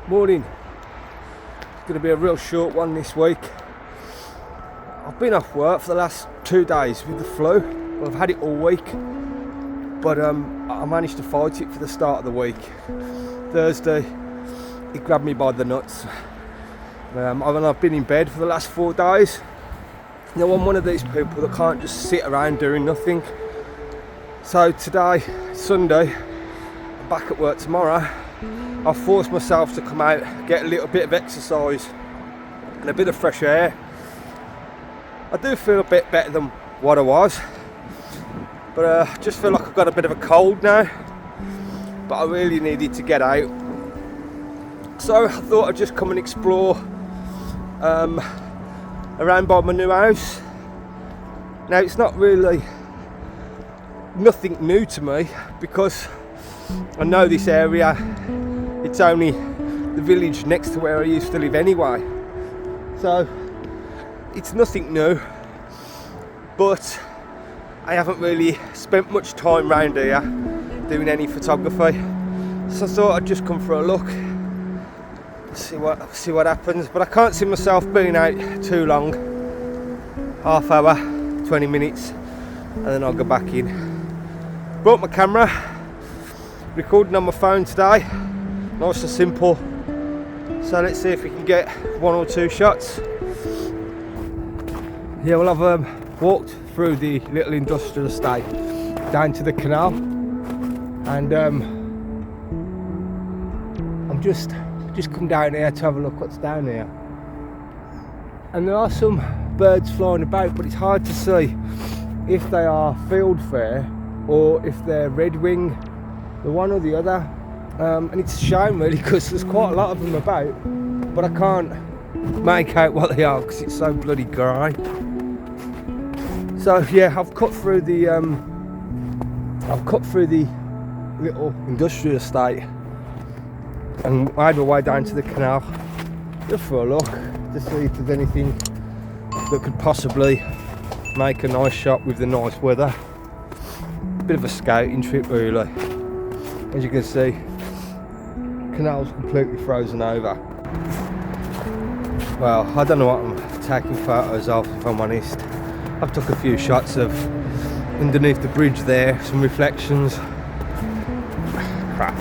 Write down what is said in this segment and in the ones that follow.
Morning. It's going to be a real short one this week. I've been off work for the last 2 days with the flu. Well, I've had it all week, but I managed to fight it for the start of the week. Thursday, it grabbed me by the nuts. I've been in bed for the last 4 days. Now, I'm one of these people that can't just sit around doing nothing. So today, Sunday, I'm back at work tomorrow. I've forced myself to come out, get a little bit of exercise and a bit of fresh air. I do feel a bit better than what I was, but I just feel like I've got a bit of a cold now, but I really needed to get out. So I thought I'd just come and explore around by my new house. Now, it's not really nothing new to me because I know this area. It's only the village next to where I used to live anyway, so it's nothing new, but I haven't really spent much time around here doing any photography, so I thought I'd just come for a look, see what happens. But I can't see myself being out too long, half hour, 20 minutes, and then I'll go back in. Brought my camera, recording on my phone today, nice and simple. So let's see if we can get 1 or 2 shots. Yeah, well, I've walked through the little industrial estate down to the canal, and I'm just come down here to have a look what's down here. And there are some birds flying about, but it's hard to see if they are fieldfare or if they're redwing, the one or the other. And it's a shame really, because there's quite a lot of them about, but I can't make out what they are because it's so bloody grey. So yeah, I've cut through the little industrial estate and made my way down to the canal just for a look to see if there's anything that could possibly make a nice shot with the nice weather. Bit of a scouting trip really. As you can see, canal's completely frozen over. Well, I don't know what I'm taking photos of, if I'm honest. I've took a few shots of underneath the bridge there, some reflections. Crap.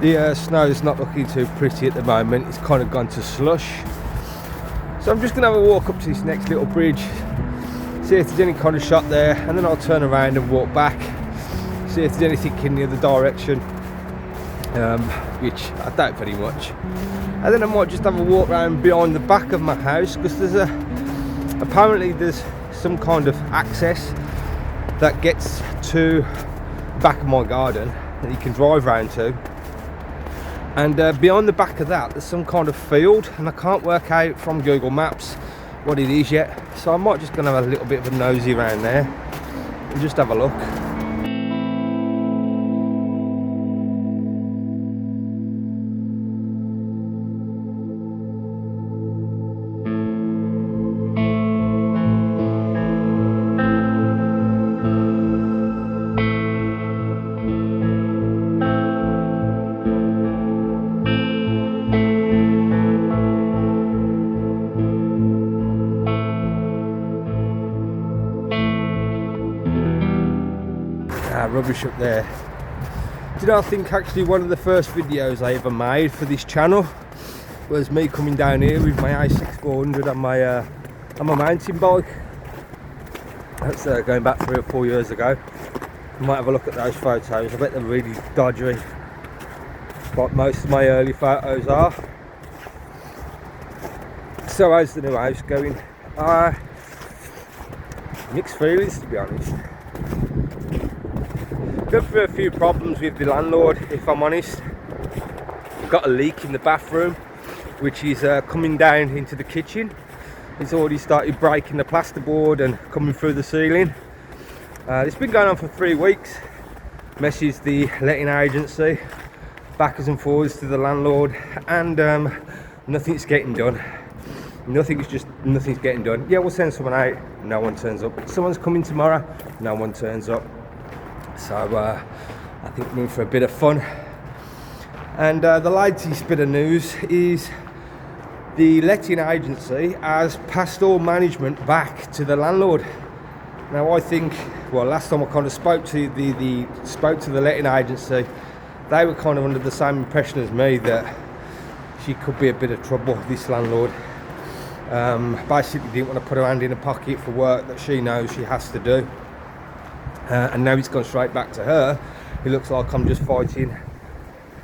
The snow's not looking too pretty at the moment. It's kind of gone to slush. So I'm just going to have a walk up to this next little bridge, see if there's any kind of shot there, and then I'll turn around and walk back, see if there's anything in the other direction, which I doubt very much. And then I might just have a walk around behind the back of my house, because apparently there's some kind of access that gets to the back of my garden that you can drive around to, and behind the back of that there's some kind of field, and I can't work out from Google Maps what it is yet, so I might just gonna have a little bit of a nosy around there and just have a look. Rubbish up there. Do you know, I think actually one of the first videos I ever made for this channel was me coming down here with my A6400 on my mountain bike. That's going back 3 or 4 years ago. You might have a look at those photos. I bet they're really dodgy, like most of my early photos are. So how's the new house going? Mixed feelings, to be honest. Going through a few problems with the landlord, if I'm honest. We've got a leak in the bathroom, which is coming down into the kitchen. It's already started breaking the plasterboard and coming through the ceiling. It's been going on for 3 weeks. Messaged the letting agency, backwards and forwards to the landlord, and nothing's getting done. Nothing's getting done. Yeah, we'll send someone out. No one turns up. Someone's coming tomorrow. No one turns up. So I think we're in for a bit of fun. And the latest bit of news is the letting agency has passed all management back to the landlord. Now I think, well, last time I kind of spoke to the letting agency, they were kind of under the same impression as me that she could be a bit of trouble, this landlord. Basically didn't want to put her hand in her pocket for work that she knows she has to do. And now it's gone straight back to her. It looks like I'm just fighting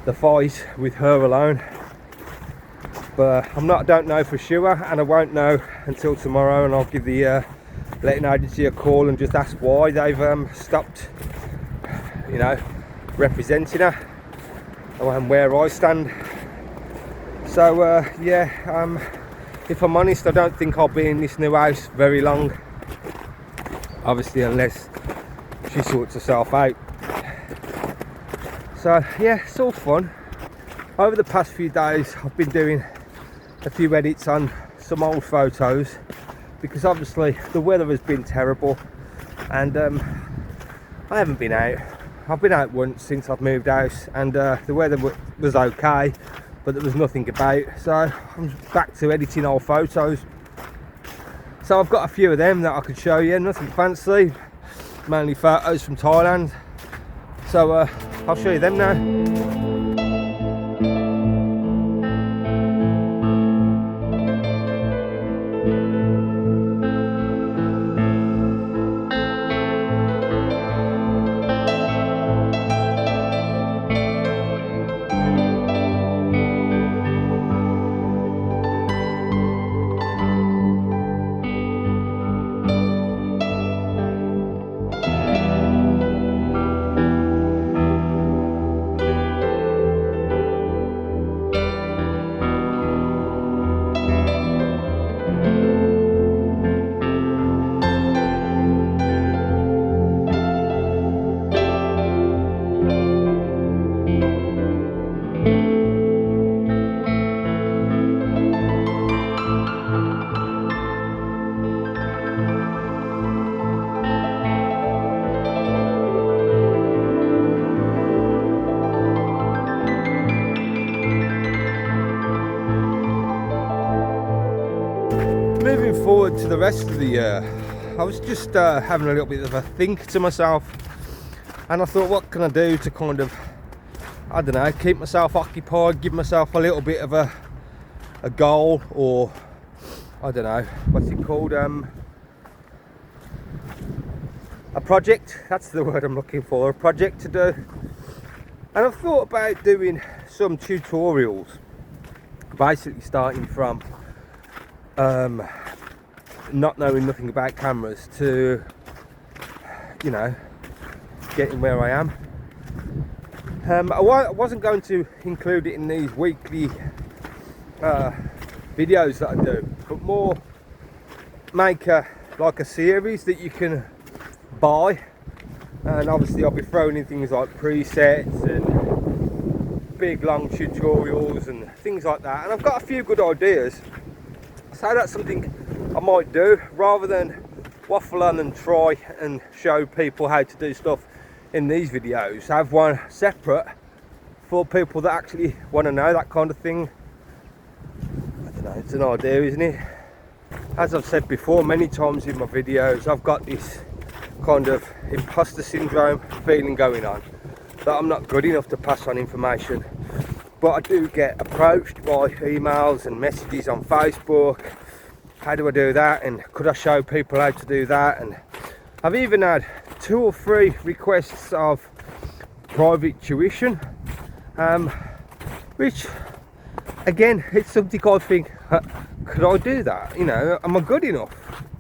the fight with her alone. But I don't know for sure, and I won't know until tomorrow, and I'll give the letting agency a call and just ask why they've stopped, you know, representing her and where I stand. So yeah, if I'm honest, I don't think I'll be in this new house very long, obviously, unless she sorts herself out. So yeah, it's all fun. Over the past few days I've been doing a few edits on some old photos, because obviously the weather has been terrible, and I haven't been out. I've been out once since I've moved house, and the weather was okay, but there was nothing about, so I'm back to editing old photos. So I've got a few of them that I could show you, nothing fancy, mainly photos from Thailand. So I'll show you them now. Moving forward to the rest of the year, I was just having a little bit of a think to myself, and I thought, what can I do to kind of, I don't know, keep myself occupied, give myself a little bit of a goal, or I don't know, what's it called, a project. That's the word I'm looking for, a project to do. And I've thought about doing some tutorials, basically starting from not knowing nothing about cameras to, you know, getting where I am. I wasn't going to include it in these weekly videos that I do, but more make like a series that you can buy, and obviously I'll be throwing in things like presets and big long tutorials and things like that, and I've got a few good ideas. So that's something I might do, rather than waffle on and try and show people how to do stuff in these videos. Have one separate for people that actually want to know that kind of thing. I don't know, it's an idea, isn't it? As I've said before many times in my videos, I've got this kind of imposter syndrome feeling going on, that I'm not good enough to pass on information. But I do get approached by emails and messages on Facebook. How do I do that? And could I show people how to do that? And I've even had 2 or 3 requests of private tuition, which again, it's something I think, could I do that? You know, am I good enough?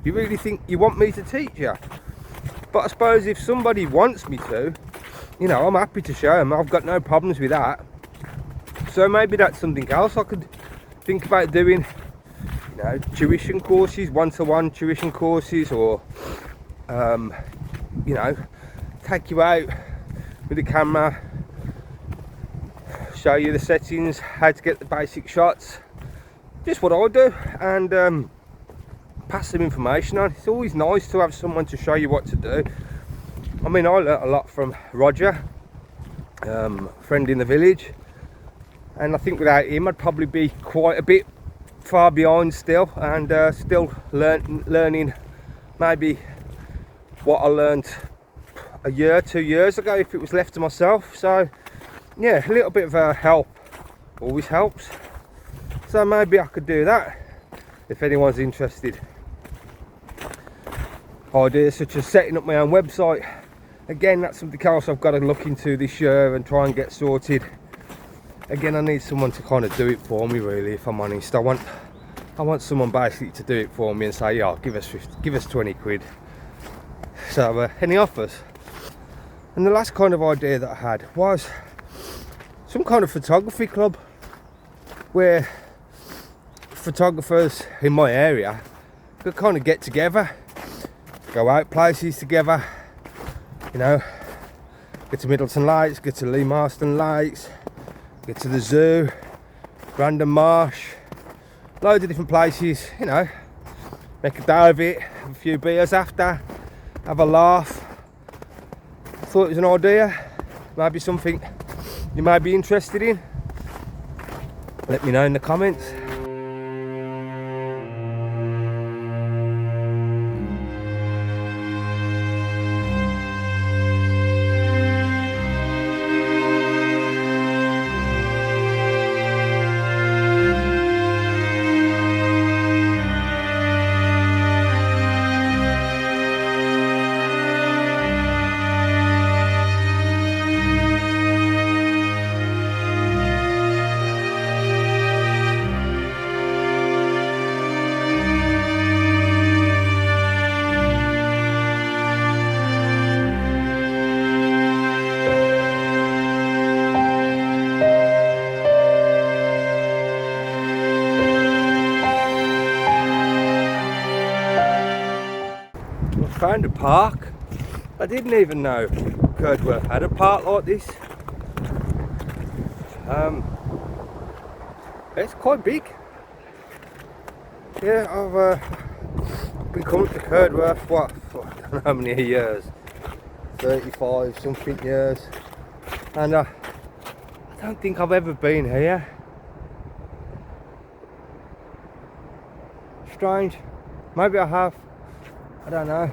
You really think you want me to teach you? But I suppose if somebody wants me to, you know, I'm happy to show them. I've got no problems with that. So maybe that's something else I could think about doing, you know, tuition courses, one-to-one tuition courses, or you know, take you out with the camera, show you the settings, how to get the basic shots, just what I do, and pass some information on. It's always nice to have someone to show you what to do. I mean, I learnt a lot from Roger, friend in the village. and I think without him I'd probably be quite a bit far behind still, and still learning maybe what I learned a year, 2 years ago if it was left to myself. So yeah, a little bit of help always helps, so maybe I could do that if anyone's interested. Ideas such as setting up my own website, again, that's something else I've got to look into this year and try and get sorted. Again, I need someone to kind of do it for me, really, if I'm honest. I want someone basically to do it for me and say, yeah, give us 20 quid. So any offers? And the last kind of idea that I had was some kind of photography club where photographers in my area could kind of get together, go out places together, you know, get to Middleton Lights, get to Lee Marston Lights, get to the zoo, Brandon Marsh, loads of different places, you know, make a day of it, have a few beers after, have a laugh. Thought it was an idea, maybe something you might be interested in. Let me know in the comments. Found a park. I didn't even know Curdworth had a park like this. It's quite big. Yeah, I've been coming to Curdworth, what, for I don't know how many years, 35 something years, and I don't think I've ever been here. Strange, maybe I have, I don't know.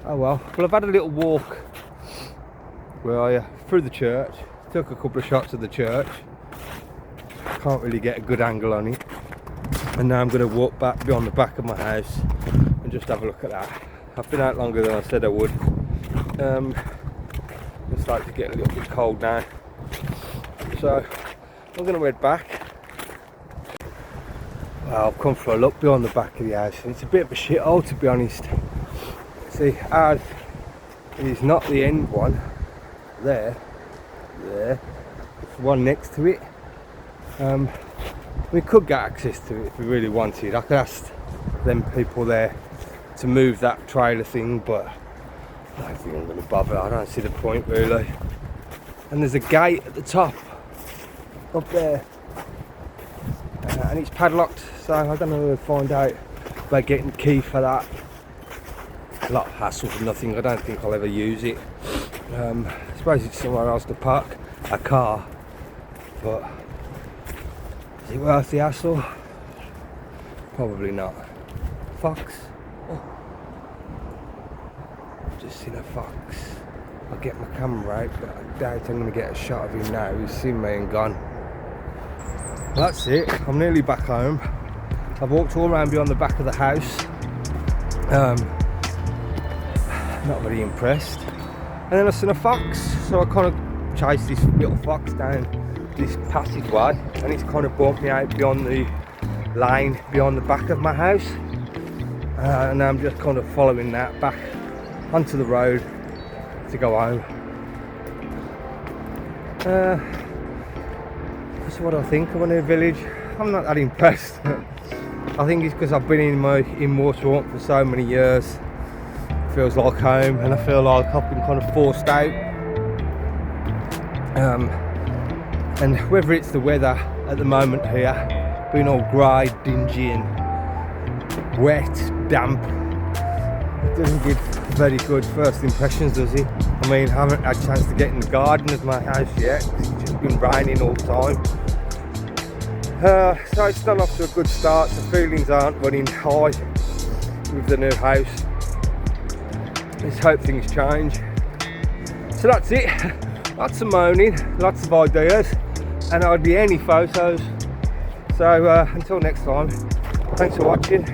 Oh well, I've had a little walk through the church, took a couple of shots of the church, can't really get a good angle on it, and now I'm going to walk back beyond the back of my house and just have a look at that. I've been out longer than I said I would. It's starting to get a little bit cold now, so I'm going to head back. Well, I've come for a look beyond the back of the house, and it's a bit of a shithole, to be honest. See, ours is not the end one. There, it's the one next to it. We could get access to it if we really wanted. I could ask them people there to move that trailer thing, but I don't think I'm going to bother. I don't see the point, really. And there's a gate at the top, up there, and it's padlocked, so I don't know where to find out about getting the key for that. A lot of hassle for nothing. I don't think I'll ever use it. I suppose it's somewhere else to park a car, but is it worth the hassle? Probably not. Fox. Oh. Just seen a fox. I'll get my camera out, but I doubt I'm going to get a shot of him now. He's seen me and gone. That's it. I'm nearly back home. I've walked all around beyond the back of the house. Not very impressed. And then I seen a fox, so I kind of chased this little fox down this passageway, and it's kind of brought me out beyond the lane, beyond the back of my house, and I'm just kind of following that back onto the road to go home. That's what I think of a new village. I'm not that impressed. I think it's because I've been in Waterhorn for so many years. Feels like home, and I feel like I've been kind of forced out. And whether it's the weather at the moment here, being all grey, dingy and wet, damp, Doesn't give very good first impressions, does he? I mean, I haven't had a chance to get in the garden of my house yet, 'cause it's just been raining all the time. So it's not off to a good start, so feelings aren't running high with the new house. Let's hope things change. So that's it. Lots of moaning, lots of ideas, and hardly any photos. So until next time, thanks for watching.